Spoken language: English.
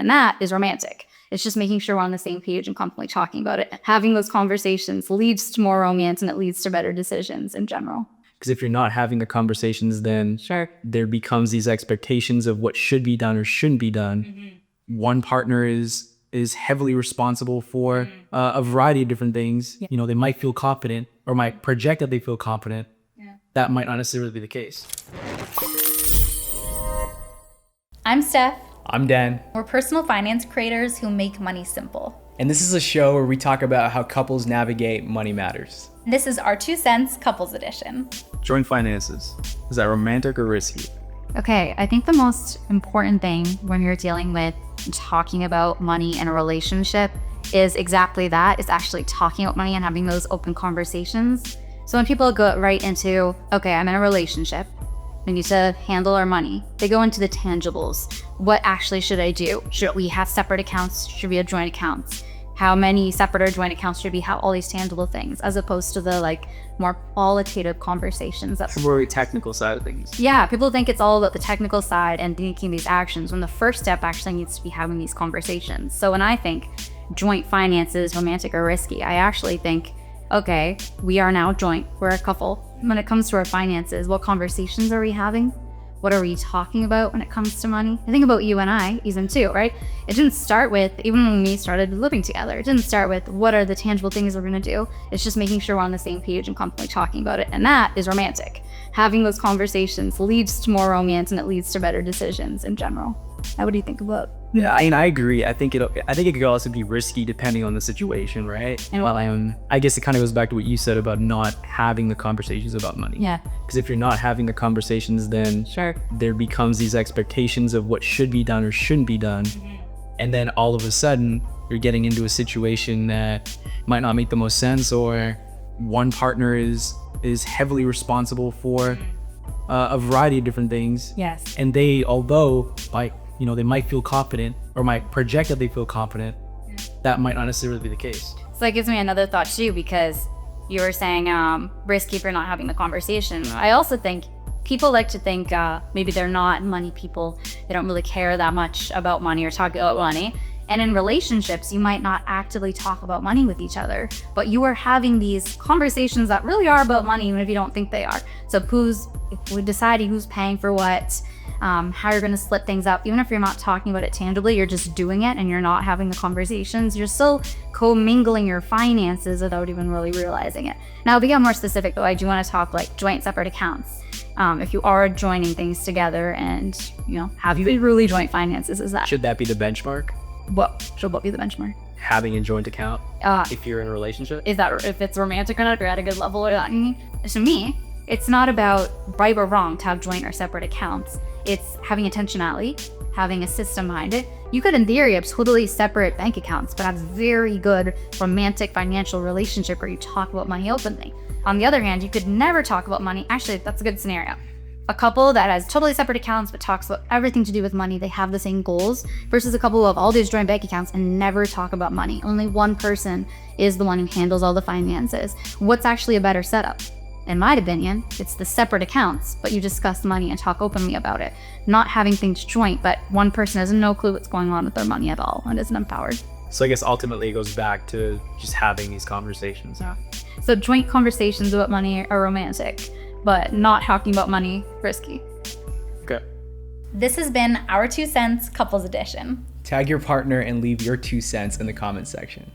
And that is romantic. It's just making sure we're on the same page and constantly talking about it. Having those conversations leads to more romance, and it leads to better decisions in general. Because if you're not having the conversations, then there becomes these expectations of what should be done or shouldn't be done. One partner is heavily responsible for a variety of different things. You know, they might feel confident or might project that they feel confident. That might not necessarily be the case. I'm Steph. I'm Dan. We're personal finance creators who make money simple. And this is a show where we talk about how couples navigate money matters. This is our 2 cents couples edition. Joint finances. Is that romantic or risky? Okay, I think the most important thing when you're dealing with talking about money in a relationship is exactly that. It's actually talking about money and having those open conversations. So when people go right into, okay, I'm in a relationship, we need to handle our money. They go into the tangibles. What actually should I do? Should we have separate accounts? Should we have joint accounts? How many separate or joint accounts should we have? All these tangible things, as opposed to the more qualitative conversations. That's very technical side of things. Yeah, people think it's all about the technical side and taking these actions when the first step actually needs to be having these conversations. So when I think joint finances, romantic or risky, I actually think, okay, we are now joint, we're a couple. When it comes to our finances, what conversations are we having? What are we talking about when it comes to money? I think about you and I, even too, right? It didn't start with, even when we started living together, it didn't start with what are the tangible things we're gonna do. It's just making sure we're on the same page and constantly talking about it. And that is romantic. Having those conversations leads to more romance, and it leads to better decisions in general. What do you think about? Yeah, I agree. I think it could also be risky depending on the situation, right? And I guess it kind of goes back to what you said about not having the conversations about money. Yeah. Because if you're not having the conversations, then there becomes these expectations of what should be done or shouldn't be done. And then all of a sudden, you're getting into a situation that might not make the most sense, or one partner is heavily responsible for a variety of different things. Yes. And they, although they might feel confident or might project that they feel confident, that might not necessarily be the case. So that gives me another thought too, because you were saying risky for not having the conversation. I also think people like to think maybe they're not money people. They don't really care that much about money or talk about money. And in relationships, you might not actively talk about money with each other, but you are having these conversations that really are about money, even if you don't think they are. So if we're deciding who's paying for what, how you're gonna split things up, even if you're not talking about it tangibly, you're just doing it and you're not having the conversations, you're still commingling your finances without even really realizing it. Now, to get more specific though, I do wanna talk joint separate accounts. If you are joining things together and, have you really joint finances, Should that be the benchmark? What should be the benchmark? Having a joint account if you're in a relationship? Is that if it's romantic or not, if you're at a good level or not? To me, it's not about right or wrong to have joint or separate accounts. It's having intentionality, having a system behind it. You could, in theory, have totally separate bank accounts, but have very good romantic financial relationship where you talk about money openly. On the other hand, you could never talk about money. Actually, that's a good scenario. A couple that has totally separate accounts but talks about everything to do with money, they have the same goals, versus a couple who have all these joint bank accounts and never talk about money. Only one person is the one who handles all the finances. What's actually a better setup? In my opinion, it's the separate accounts, but you discuss money and talk openly about it. Not having things joint, but one person has no clue what's going on with their money at all and isn't empowered. So I guess ultimately it goes back to just having these conversations. Yeah. So joint conversations about money are romantic, but not talking about money, risky. Okay. This has been our 2 cents couples edition. Tag your partner and leave your 2 cents in the comment section.